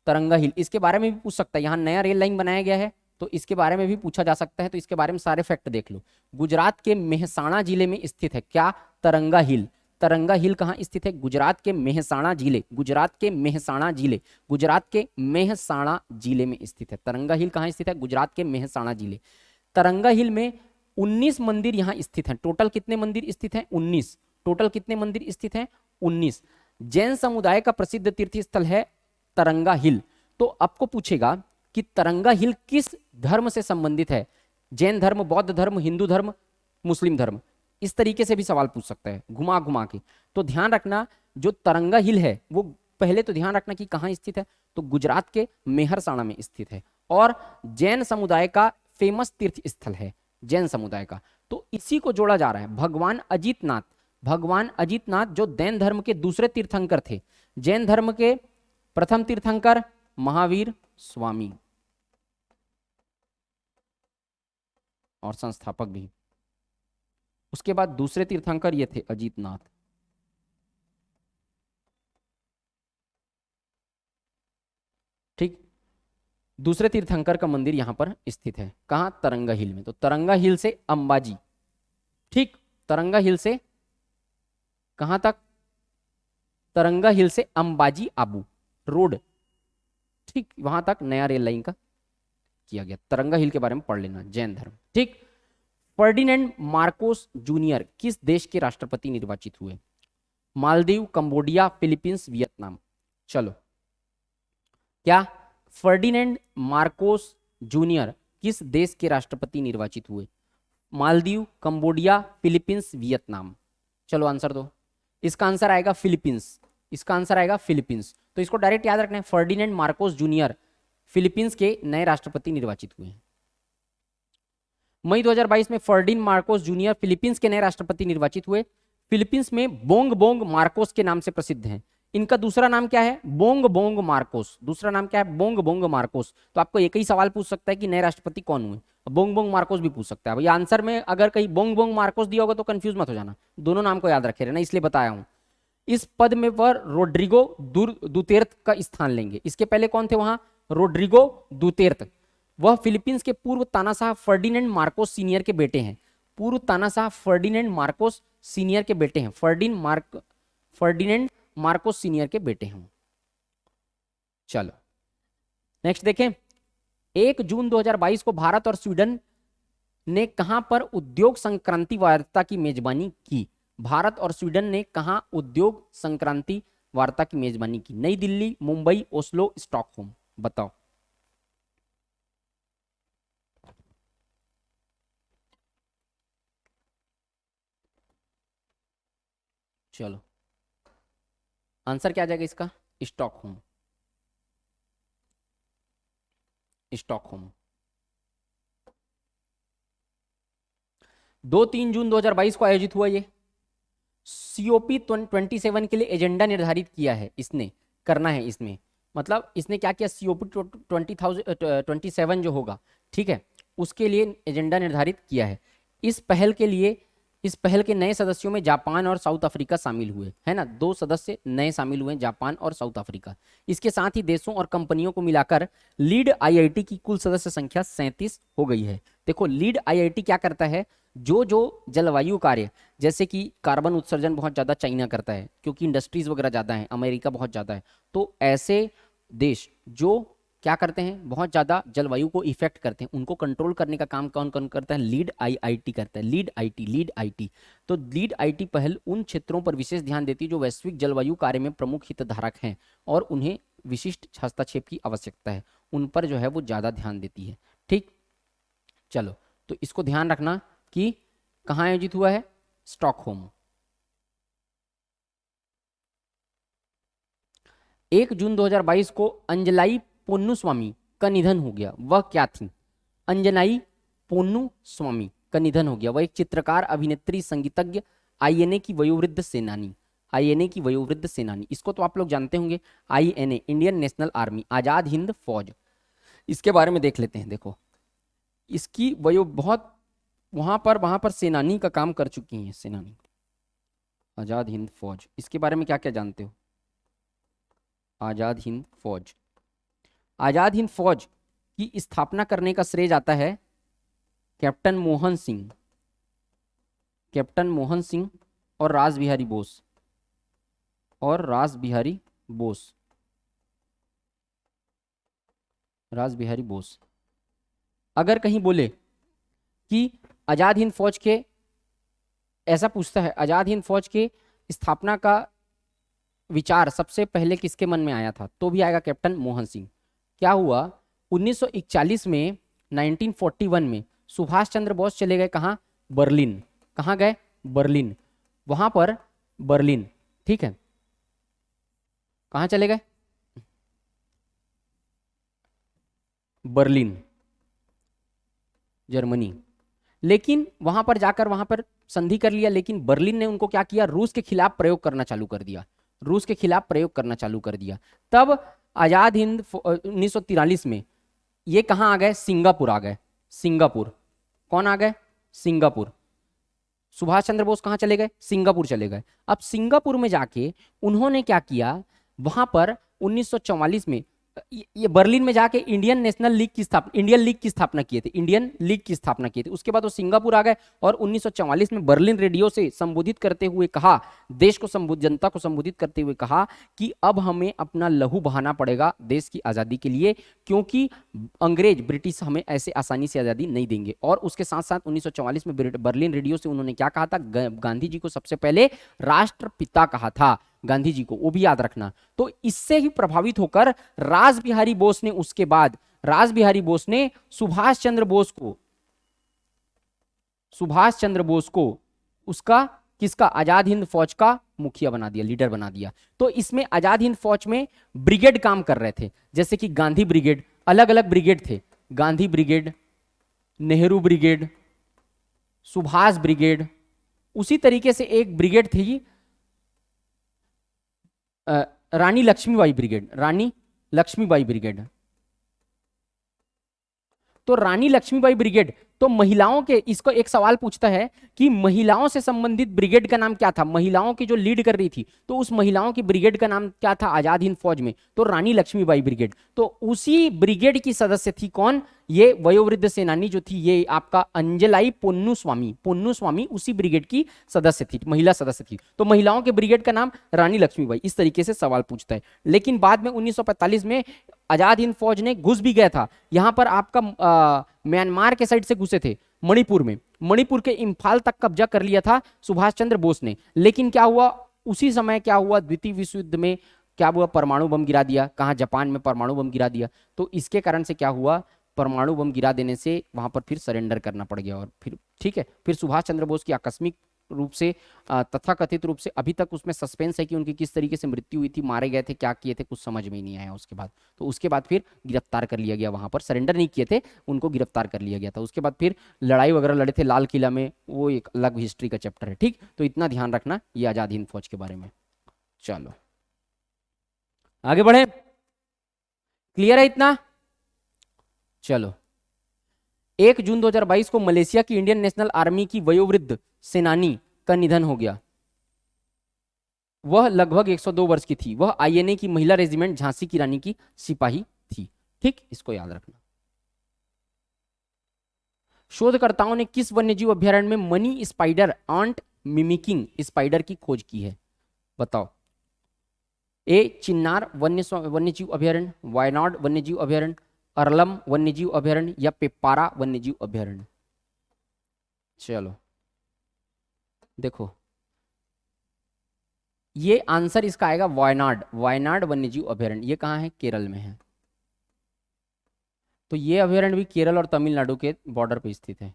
तरंगा हिल, इसके बारे में भी पूछ सकता है। यहाँ नया रेल लाइन बनाया गया है तो इसके बारे में भी पूछा जा सकता है, तो इसके बारे में सारे फैक्ट देख लो। गुजरात के मेहसाणा जिले में स्थित है क्या? तरंगा हिल। तरंगा हिल कहाँ स्थित है? गुजरात के मेहसाणा जिले, गुजरात के मेहसाणा जिले, गुजरात के मेहसाणा जिले में स्थित है। तरंगा हिल कहाँ स्थित है? गुजरात के मेहसाणा जिले। तरंगा हिल में 19 मंदिर यहाँ स्थित हैं। टोटल कितने मंदिर स्थित हैं? 19। टोटल कितने मंदिर स्थित हैं? 19। जैन समुदाय का प्रसिद्ध तीर्थ स्थल है तरंगा हिल। तो आपको पूछेगा कि तरंगा हिल किस धर्म से संबंधित है? जैन धर्म, बौद्ध धर्म, हिंदू धर्म, मुस्लिम धर्म, इस तरीके से भी सवाल पूछ सकता है घुमा घुमा के। तो ध्यान रखना, जो तरंगा हिल है वो पहले तो ध्यान रखना कि कहाँ स्थित है, तो गुजरात के मेहरसाणा में स्थित है, और जैन समुदाय का फेमस तीर्थ स्थल है, जैन समुदाय का। तो इसी को जोड़ा जा रहा है। भगवान अजितनाथ, भगवान अजितनाथ जो जैन धर्म के दूसरे तीर्थंकर थे, जैन धर्म के प्रथम तीर्थंकर महावीर स्वामी और संस्थापक भी। उसके बाद दूसरे तीर्थंकर ये थे अजीतनाथ। ठीक, दूसरे तीर्थंकर का मंदिर यहां पर स्थित है, कहां? तरंगा हिल में। तो तरंगा हिल से अंबाजी, ठीक, तरंगा हिल से कहां तक? तरंगा हिल से अंबाजी आबू रोड, ठीक, वहां तक नया रेल लाइन का किया गया। तरंगा हिल के बारे में पढ़ लेना, जैन धर्म। ठीक, फर्डिनेंड मार्कोस जूनियर किस देश के राष्ट्रपति निर्वाचित हुए? Maldives, Cambodia, Philippines, Vietnam. चलो, क्या फर्डिनेंड मार्कोस जूनियर किस देश के राष्ट्रपति निर्वाचित हुए? Maldives, Cambodia, Philippines, Vietnam. चलो आंसर दो। इसका आंसर आएगा फिलीपींस, इसका आंसर आएगा फिलीपींस। तो इसको डायरेक्ट याद रखना है, फर्डिनेंड मार्कोस जूनियर फिलीपींस के नए राष्ट्रपति निर्वाचित हुए हैं। मई 2022 में फर्डिन मार्कोस जूनियर फिलीपींस के नए राष्ट्रपति निर्वाचित हुए। फिलीपींस में बोंग बोंग मार्कोस के नाम से प्रसिद्ध हैं। इनका दूसरा नाम क्या है? Bong Bong Marcos. दूसरा नाम क्या है? Bong Bong Marcos. तो आपको एक ही सवाल पूछ सकता है कि नए राष्ट्रपति कौन हुए, बोंग बोंग मार्कोस भी पूछ सकता है। भैया आंसर में अगर कहीं बोंग बोंग मार्कोस दिया होगा तो कंफ्यूज मत हो जाना, दोनों नाम को याद रखे रहना, इसलिए बताया हूं। इस पद में पर रोड्रिगो दुतेर्त का स्थान लेंगे। इसके पहले कौन थे वहां? रोड्रिगो दुतेर्त। वह फिलीपींस के पूर्व तानाशाह फर्डिनेंड मार्कोस सीनियर के बेटे हैं। पूर्व तानाशाह फर्डिनेंड मार्कोस सीनियर के बेटे हैं। फर्डिनेंड मार्कोस सीनियर के बेटे हैं। चलो नेक्स्ट देखें। 1 जून 2022 को भारत और स्वीडन ने कहां पर उद्योग संक्रांति वार्ता की मेजबानी की? भारत और स्वीडन ने कहां उद्योग संक्रांति वार्ता की मेजबानी की? नई दिल्ली, मुंबई, ओस्लो, स्टॉकहोम। बताओ। चलो आंसर क्या आ जाएगा इसका? Stockholm, Stockholm. 2-3 जून 2022 को आयोजित हुआ ये COP 27 के लिए एजेंडा निर्धारित किया है इसने, करना है इसमें। मतलब इसने क्या किया? COP 27 जो होगा, ठीक है, उसके लिए एजेंडा निर्धारित किया है। इस पहल के लिए, इस पहल के नए सदस्यों में जापान और साउथ अफ्रीका शामिल हुए, है ना। 2 सदस्य नए शामिल हुए, जापान और साउथ अफ्रीका। इसके साथ ही देशों और कंपनियों को मिलाकर लीड IIT की कुल सदस्य संख्या 37 हो गई है। देखो लीड IIT क्या करता है? जो जो जलवायु कार्य, जैसे कि कार्बन उत्सर्जन बहुत ज़्यादा चाइना करता है क्योंकि इंडस्ट्रीज वगैरह ज़्यादा है, अमेरिका बहुत ज़्यादा है, तो ऐसे देश जो क्या करते हैं, बहुत ज़्यादा जलवायु को इफेक्ट करते हैं, उनको कंट्रोल करने का काम कौन कौन करता है? लीड IIT करता है। Lead IT। तो लीड IT पहल उन क्षेत्रों पर विशेष ध्यान देती है जो वैश्विक जलवायु कार्य में प्रमुख हितधारक हैं और उन्हें विशिष्ट हस्तक्षेप की आवश्यकता है, उन पर जो है वो ज़्यादा ध्यान देती है। ठीक, चलो तो इसको ध्यान रखना कि कहाँ आयोजित हुआ है? स्टॉकहोम। 1 जून 2022 को अंजलाई पोन्नुस्वामी का निधन हो गया। वह क्या थी? अंजनाई पोन्नुस्वामी का निधन हो गया। वह एक चित्रकार, अभिनेत्री, संगीतज्ञ, INA की वयोवृद्ध सेनानी। INA की वयोवृद्ध सेनानी, इसको तो आप लोग जानते होंगे। INA Indian national army, Azad Hind फौज। इसके बारे में देख लेते हैं। देखो इसकी वयो बहुत, वहां पर सेनानी का काम कर चुकी हैं। सेनानी, आजाद हिंद फौज, इसके बारे में क्या क्या जानते हो? आजाद हिंद फौज, आजाद हिंद फौज की स्थापना करने का श्रेय जाता है कैप्टन मोहन सिंह, कैप्टन मोहन सिंह और रास बिहारी बोस, और रास बिहारी बोस, रास बिहारी बोस। अगर कहीं बोले कि आजाद हिंद फौज के, ऐसा पूछता है, आजाद हिंद फौज के स्थापना का विचार सबसे पहले किसके मन में आया था, तो भी आएगा कैप्टन मोहन सिंह। क्या हुआ? 1941 में, 1941 में सुभाष चंद्र बोस चले गए कहाँ? बर्लिन। कहाँ गए? बर्लिन। वहां पर बर्लिन, ठीक है, कहाँ चले गए? Berlin, Germany. लेकिन वहां पर जाकर वहां पर संधि कर लिया, लेकिन बर्लिन ने उनको क्या किया? रूस के खिलाफ प्रयोग करना चालू कर दिया, रूस के खिलाफ प्रयोग करना चालू कर दिया। तब आजाद हिंद 1943 में ये कहां आ गए? सिंगापुर आ गए। सिंगापुर, कौन आ गए? सिंगापुर। सुभाष चंद्र बोस कहाँ चले गए? सिंगापुर चले गए। अब सिंगापुर में जाके उन्होंने क्या किया, वहां पर 1944 में ये बर्लिन में जाके इंडियन लीग की स्थापना किए थे, इंडियन लीग की स्थापना किए थे। उसके बाद वो सिंगापुर आ गए और 1944 में बर्लिन रेडियो से संबोधित करते हुए कहा, देश को जनता को संबोधित करते हुए कहा कि अब हमें अपना लहू बहाना पड़ेगा देश की आजादी के लिए, क्योंकि अंग्रेज ब्रिटिश हमें ऐसे आसानी से आजादी नहीं देंगे। और उसके साथ साथ 1944 में बर्लिन रेडियो से उन्होंने क्या कहा था, गांधी जी को सबसे पहले राष्ट्रपिता कहा था, गांधी जी को, वो भी याद रखना। तो इससे ही प्रभावित होकर रासबिहारी बोस ने उसके बाद सुभाष चंद्र बोस को उसका किसका, आजाद हिंद फौज का मुखिया बना दिया, लीडर बना दिया। तो इसमें आजाद हिंद फौज में ब्रिगेड काम कर रहे थे, जैसे कि गांधी ब्रिगेड, अलग अलग ब्रिगेड थे, Gandhi brigade, Nehru brigade, Subhash brigade. उसी तरीके से एक ब्रिगेड थी रानी लक्ष्मीबाई ब्रिगेड। तो रानी लक्ष्मीबाई ब्रिगेड, तो महिलाओं के, इसको एक सवाल पूछता है कि महिलाओं से संबंधित ब्रिगेड का नाम क्या था, महिलाओं की जो लीड कर रही थी, तो उस महिलाओं की ब्रिगेड का नाम क्या था आजाद हिंद फौज में, तो रानी लक्ष्मीबाई ब्रिगेड। तो उसी ब्रिगेड की सदस्य थी कौन, ये वयोवृद्ध सेनानी जो थी, ये आपका अंजलाई पोन्नुस्वामी उसी ब्रिगेड की सदस्य थी, महिला सदस्य थी। तो महिलाओं के ब्रिगेड का नाम रानी लक्ष्मीबाई। इस तरीके से सवाल पूछता है। लेकिन बाद में 1945 में आजाद हिंद फौज ने घुस भी गया था, यहां पर आपका म्यांमार के साइड से घुसे थे, मणिपुर के इंफाल तक कब्जा कर लिया था सुभाष चंद्र बोस ने। लेकिन क्या हुआ, उसी समय क्या हुआ, द्वितीय विश्व युद्ध में क्या हुआ, परमाणु बम गिरा दिया। कहां? जापान में परमाणु बम गिरा दिया। तो इसके कारण से क्या हुआ, परमाणु बम गिरा देने से वहां पर फिर सरेंडर करना पड़ गया। और फिर ठीक है, फिर सुभाष चंद्र बोस की आकस्मिक रूप से तथाकथित रूप से अभी तक उसमें सस्पेंस है कि उनकी किस तरीके से मृत्यु हुई थी, मारे गए थे, क्या किए थे, कुछ समझ में ही नहीं आया उसके बाद। तो उसके बाद फिर गिरफ्तार कर लिया गया, वहां पर सरेंडर नहीं किए थे, उनको गिरफ्तार कर लिया गया था। उसके बाद फिर लड़ाई वगैरह लड़े थे लाल किला में, वो एक अलग हिस्ट्री का चैप्टर है। ठीक, तो इतना ध्यान रखना ये आजाद हिंद फौज के बारे में। चलो आगे बढ़े, क्लियर है इतना? चलो, 1 जून 2022 को मलेशिया की इंडियन नेशनल आर्मी की वयोवृद्ध सेनानी का निधन हो गया। वह लगभग 102 वर्ष की थी। वह आईएनए की महिला रेजिमेंट झांसी की रानी की सिपाही थी। ठीक, इसको याद रखना। शोधकर्ताओं ने किस वन्यजीव अभयारण्य में money spider ant mimicking spider की खोज की है? बताओ। ए चिन्नार वन्यजीव अभयारण्य, वायनाड वन्यजीव अभयारण्य, अरलम वन्यजीव अभयारण्य या पेपारा वन्यजीव अभयारण्य? चलो देखो, ये आंसर इसका आएगा वायनाड वन्यजीव अभयारण्य। ये कहाँ है? केरल में है। तो ये अभयारण्य भी केरल और तमिलनाडु के बॉर्डर पे स्थित है।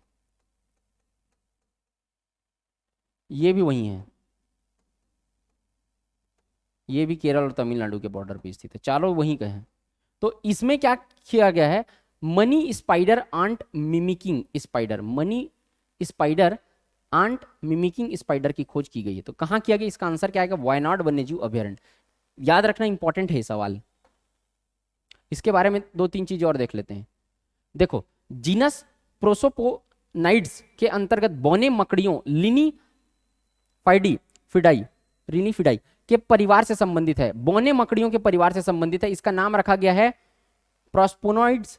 ये भी वही है, ये भी केरल और तमिलनाडु के बॉर्डर पे स्थित है, चारों वहीं के हैं। तो इसमें क्या किया गया है, money spider ant mimicking spider, money spider ant mimicking spider की खोज की गई है। तो कहां किया गया? इसका आंसर क्या आएगा? वायनाड वन्यजीव अभयारण्य। याद रखना, इंपॉर्टेंट है सवाल। इसके बारे में 2-3 चीज और देख लेते हैं। देखो, जीनस प्रोसोपोनाइड्स के अंतर्गत बौने मकड़ियों रिनीफिडाई के परिवार से संबंधित है। बौने मकड़ियों के परिवार से संबंधित है। इसका नाम रखा गया है प्रोस्पोनॉइड्स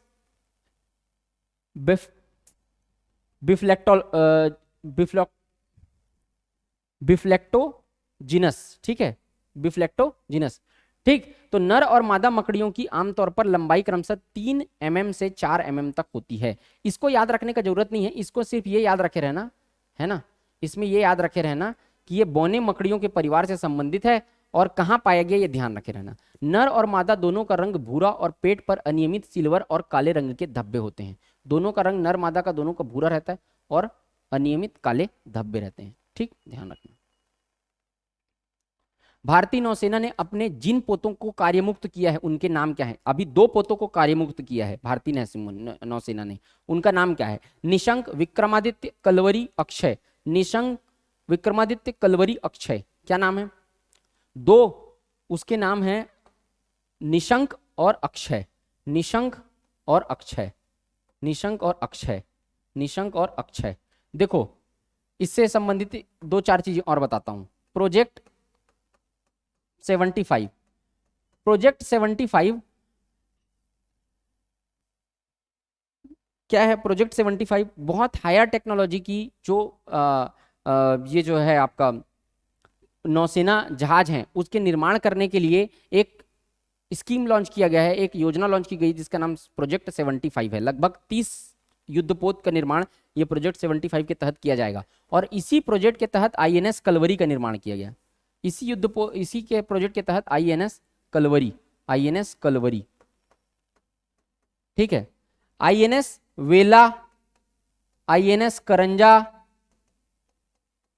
बिफ्लेक्टोजिनस। ठीक है, बिफ्लेक्टोजिनस। ठीक, तो नर और मादा मकड़ियों की आमतौर पर लंबाई क्रमशः 3 mm से 4 mm तक होती है। इसको याद रखने का जरूरत नहीं है, इसको सिर्फ ये याद रखे रहना है ना, इसमें ये याद रखे रहना कि ये बौने मकड़ियों के परिवार से संबंधित है और कहां पाया गया, ये ध्यान रखे रहना। नर और मादा दोनों का रंग भूरा और पेट पर अनियमित सिल्वर और काले रंग के धब्बे होते हैं। दोनों का रंग, नर मादा का दोनों का भूरा रहता है और अनियमित काले धब्बे रहते हैं। ठीक, ध्यान रखना। भारतीय नौसेना ने अपने जिन पोतों को कार्यमुक्त किया है उनके नाम क्या है? अभी 2 पोतों को कार्यमुक्त किया है भारतीय नौसेना ने, उनका नाम क्या है? निशंक, विक्रमादित्य, कलवरी, अक्षय। निशंक, विक्रमादित्य, कलवरी, अक्षय, क्या नाम है? 2 उसके नाम है निशंक और अक्षय, निशंक और अक्षय, निशंक और अक्षय, निशंक और अक्षय। देखो, इससे संबंधित दो चार चीजें और बताता हूं। प्रोजेक्ट 75, प्रोजेक्ट 75 क्या है? प्रोजेक्ट 75 बहुत हायर टेक्नोलॉजी की जो ये जो है आपका नौसेना जहाज हैं उसके निर्माण करने के लिए एक स्कीम लॉन्च किया गया है, एक योजना लॉन्च की गई जिसका नाम प्रोजेक्ट 75 है। लगभग 30 युद्धपोत का निर्माण ये प्रोजेक्ट 75 के तहत किया जाएगा और इसी प्रोजेक्ट के तहत आईएनएस कलवरी का निर्माण किया गया। इसी के प्रोजेक्ट के तहत आईएनएस कलवरी, ठीक है, आईएनएस वेला, आईएनएस करंजा,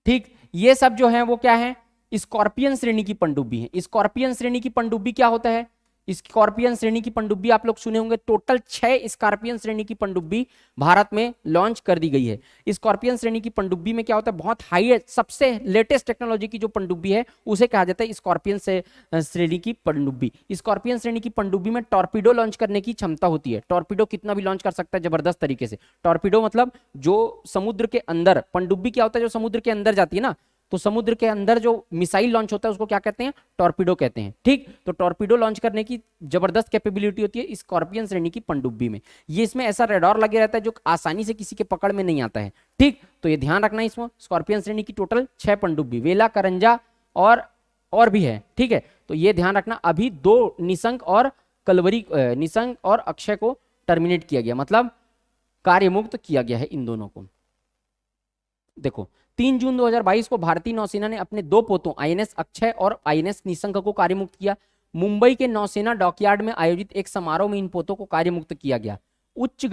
ठीक, ये सब जो है वो क्या है? स्कॉर्पियन श्रेणी की पनडुब्बी है। स्कॉर्पियन श्रेणी की पनडुब्बी क्या होता है? स्कॉर्पियन श्रेणी की पनडुब्बी आप लोग सुने होंगे, टोटल 6 स्कॉर्पियन श्रेणी की पनडुब्बी भारत में लॉन्च कर दी गई है। स्कॉर्पियन श्रेणी की पनडुब्बी में क्या होता है? बहुत हाई सबसे लेटेस्ट टेक्नोलॉजी की जो पनडुब्बी है उसे कहा जाता है स्कॉर्पियन श्रेणी की पनडुब्बी। स्कॉर्पियन श्रेणी की पनडुब्बी में टॉर्पीडो लॉन्च करने की क्षमता होती है। टॉर्पीडो कितना भी लॉन्च कर सकता है जबरदस्त तरीके से। टॉर्पीडो मतलब जो समुद्र के अंदर, पनडुब्बी क्या होता है? जो समुद्र के अंदर जाती है ना, तो समुद्र के अंदर जो मिसाइल लॉन्च होता है उसको क्या कहते हैं? टॉर्पीडो कहते हैं, ठीक। तो टॉर्पीडो लॉन्च करने की जबरदस्त कैपेबिलिटी होती है स्कॉर्पियन श्रेणी की पनडुब्बी में। ये इसमें ऐसा रडार लगे रहता है जो आसानी से किसी के पकड़ में नहीं आता है, ठीक। तो ये ध्यान रखना, इसमें स्कॉर्पियन श्रेणी की टोटल 6 पनडुब्बी, वेला, करंजा और भी है, ठीक है। तो ये ध्यान रखना। अभी 2 निशंक और कलवरी, निशंक और अक्षय को टर्मिनेट किया गया, मतलब कार्यमुक्त किया गया है इन दोनों को। देखो 3 जून 2022 को भारतीय नौसेना ने अपने 2 पोतों आईएनएस अक्षय और आईएनएस निशंक को कार्यमुक्त किया। मुंबई के नौसेना डॉकयार्ड में आयोजित एक समारोह में इन पोतों को कार्यमुक्त किया गया। उच्च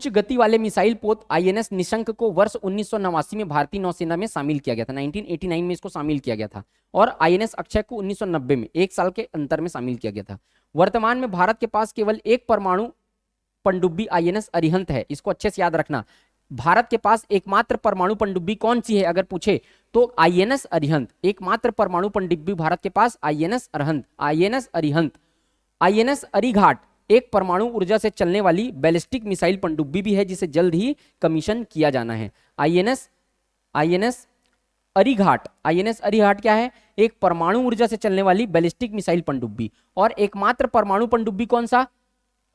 गति वाले मिसाइल पोत आईएनएस निशंक को वर्ष 1989 में भारतीय नौसेना में शामिल किया गया था। 1989 में इसको शामिल किया गया था और आईएनएस अक्षय को 1990 में, 1 साल के अंतर में शामिल किया गया था। वर्तमान में भारत के पास केवल एक परमाणु पनडुब्बी आईएनएस अरिहंत है। इसको अच्छे से याद रखना। भारत के पास एकमात्र परमाणु पनडुब्बी कौन सी है अगर पूछे तो आईएनएस अरिहंत। एकमात्र परमाणु पनडुब्बी भारत के पास आईएनएस अरिहंत। आईएनएस अरिघाट एक परमाणु ऊर्जा से चलने वाली बैलिस्टिक मिसाइल पनडुब्बी भी है जिसे जल्द ही कमीशन किया जाना है। आईएनएस अरिघाट क्या है? एक परमाणु ऊर्जा से चलने वाली बैलिस्टिक मिसाइल पनडुब्बी। और एकमात्र परमाणु पनडुब्बी कौन सा?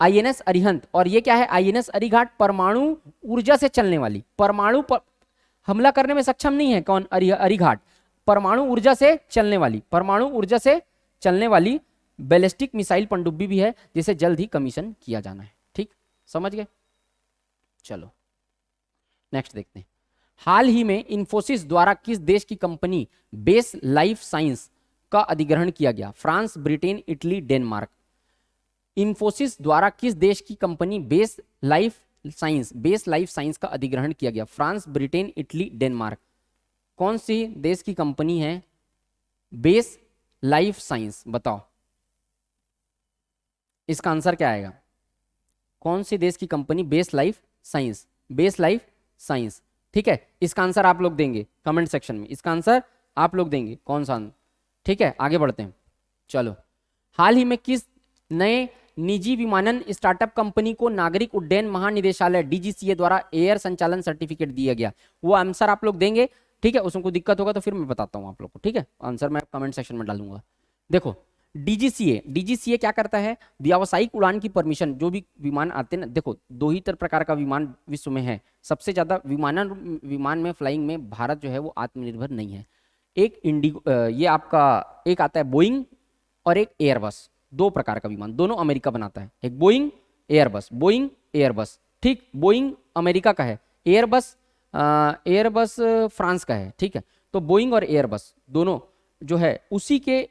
आईएनएस अरिहंत। और ये क्या है? आईएनएस अरिघाट परमाणु ऊर्जा से चलने वाली, हमला करने में सक्षम नहीं है। कौन? अरिघाट परमाणु ऊर्जा से चलने वाली बैलिस्टिक मिसाइल पनडुब्बी भी है जिसे जल्द ही कमीशन किया जाना है, ठीक, समझ गए। चलो नेक्स्ट देखते हैं। हाल ही में इंफोसिस द्वारा किस देश की कंपनी बेस लाइफ साइंस का अधिग्रहण किया गया? France, Britain, Italy, Denmark. Infosys द्वारा किस देश की कंपनी बेस लाइफ साइंस का अधिग्रहण किया गया? France, Britain, Italy, Denmark. कौन सी देश की कंपनी है बेस लाइफ साइंस? बताओ इसका आंसर क्या आएगा? कौन सी देश की कंपनी बेस लाइफ साइंस, ठीक है। इसका आंसर आप लोग देंगे कमेंट सेक्शन में, इसका आंसर आप लोग देंगे कौन सा, ठीक है। आगे बढ़ते हैं। चलो, हाल ही में किस नए निजी विमानन स्टार्टअप कंपनी को नागरिक उड्डयन महानिदेशालय डीजीसीए द्वारा एयर संचालन सर्टिफिकेट दिया गया? वो आंसर आप लोग देंगे, ठीक है। उसमें कोई दिक्कत होगा तो फिर मैं बताता हूं आप लोग को, ठीक है। आंसर मैं कमेंट सेक्शन में डालूंगा। देखो डीजीसीए क्या करता है? व्यावसायिक उड़ान की परमिशन, जो भी विमान आते हैं ना, देखो 2 ही प्रकार का विमान विश्व में है। सबसे ज्यादा विमान में फ्लाइंग में भारत जो है वो आत्मनिर्भर नहीं है। एक इंडिगो, ये आपका एक आता है बोइंग और एक एयरबस, 2 प्रकार का विमान, दोनों अमेरिका बनाता है। एक बोइंग एयरबस, ठीक। बोइंग अमेरिका का है, एयरबस फ्रांस का है, ठीक है। तो बोइंग और एयरबस दोनों जो है उसी के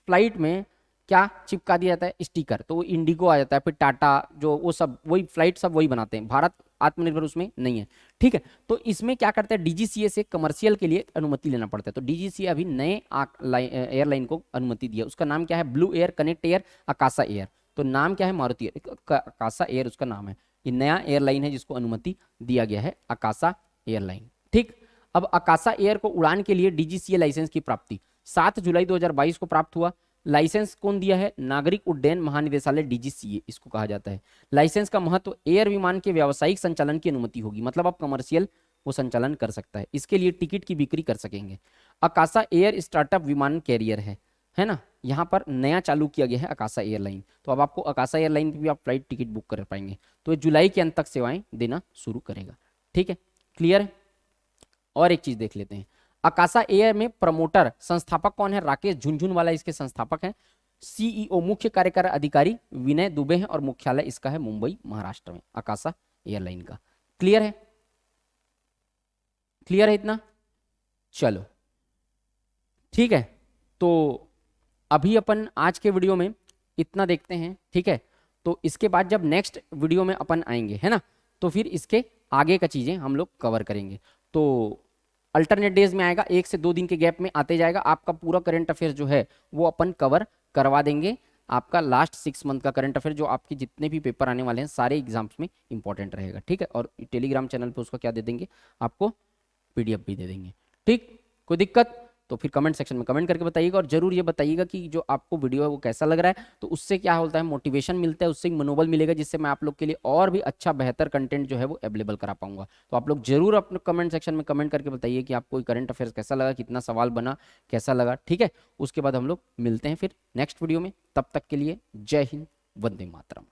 फ्लाइट में क्या चिपका दिया जाता है? स्टिकर। तो वो इंडिगो आ जाता है, फिर टाटा, जो वो सब वही फ्लाइट सब वही बनाते हैं। भारत आत्मनिर्भर उसमें नहीं है, ठीक है। तो इसमें क्या करता है? डीजीसीए से कमर्शियल के लिए अनुमति लेना पड़ता है। तो डीजीसीए अभी नए एयरलाइन को अनुमति दिया। उसका नाम क्या है? Blue Air, Connect Air, Akasa Air. तो नाम क्या है? मारुति आकाशा एयर उसका नाम है। ये नया एयरलाइन है जिसको अनुमति दिया गया है, आकाशा एयरलाइन, ठीक। अब आकाशा एयर को उड़ान के लिए डीजीसीए लाइसेंस की प्राप्ति 7 जुलाई 2022 को प्राप्त हुआ। लाइसेंस कौन दिया है? नागरिक उड्डयन महानिदेशालय, डीजीसीए इसको कहा जाता है। लाइसेंस का महत्व, एयर विमान के व्यावसायिक संचालन की अनुमति होगी, मतलब आप कमर्शियल वो संचालन कर सकता है, इसके लिए टिकट की बिक्री कर सकेंगे। आकाशा एयर स्टार्टअप विमान कैरियर है ना, यहाँ पर नया चालू किया गया है आकाशा एयरलाइन, तो अब आपको आकाशा एयरलाइन पे भी आप फ्लाइट टिकट बुक कर पाएंगे। तो ये जुलाई के अंत तक सेवाएं देना शुरू करेगा। ठीक है, क्लियर है। और एक चीज देख लेते हैं, आकाशा एयर में प्रमोटर संस्थापक कौन है? राकेश झुनझुनवाला इसके संस्थापक हैं। सीईओ मुख्य कार्यकारी अधिकारी विनय दुबे हैं और मुख्यालय इसका है मुंबई महाराष्ट्र में, आकाशा एयरलाइन का। क्लियर है? क्लियर है इतना? चलो ठीक है, तो अभी अपन आज के वीडियो में इतना देखते हैं। ठीक है, तो इसके बाद जब नेक्स्ट वीडियो में अपन आएंगे है ना, तो फिर इसके आगे का चीजें हम लोग कवर करेंगे। तो अल्टरनेट डेज में आएगा, 1 से 2 दिन के गैप में आते जाएगा, आपका पूरा करंट अफेयर जो है वो अपन कवर करवा देंगे। आपका लास्ट 6 मंथ का करंट अफेयर जो आपके जितने भी पेपर आने वाले हैं सारे एग्जाम्स में इंपॉर्टेंट रहेगा। ठीक है, और टेलीग्राम चैनल पे उसका क्या दे देंगे आपको, पीडीएफ भी दे देंगे। ठीक, कोई दिक्कत तो फिर कमेंट सेक्शन में कमेंट करके बताइएगा, और जरूर ये बताइएगा कि जो आपको वीडियो है वो कैसा लग रहा है। तो उससे क्या होता है, मोटिवेशन मिलता है, उससे मनोबल मिलेगा, जिससे मैं आप लोग के लिए और भी अच्छा बेहतर कंटेंट जो है वो अवेलेबल करा पाऊंगा। तो आप लोग जरूर अपने कमेंट सेक्शन में कमेंट करके बताइए कि आपको करंट अफेयर्स कैसा लगा, कितना सवाल बना, कैसा लगा। ठीक है, उसके बाद हम लोग मिलते हैं फिर नेक्स्ट वीडियो में, तब तक के लिए जय हिंद, वंदे मातरम।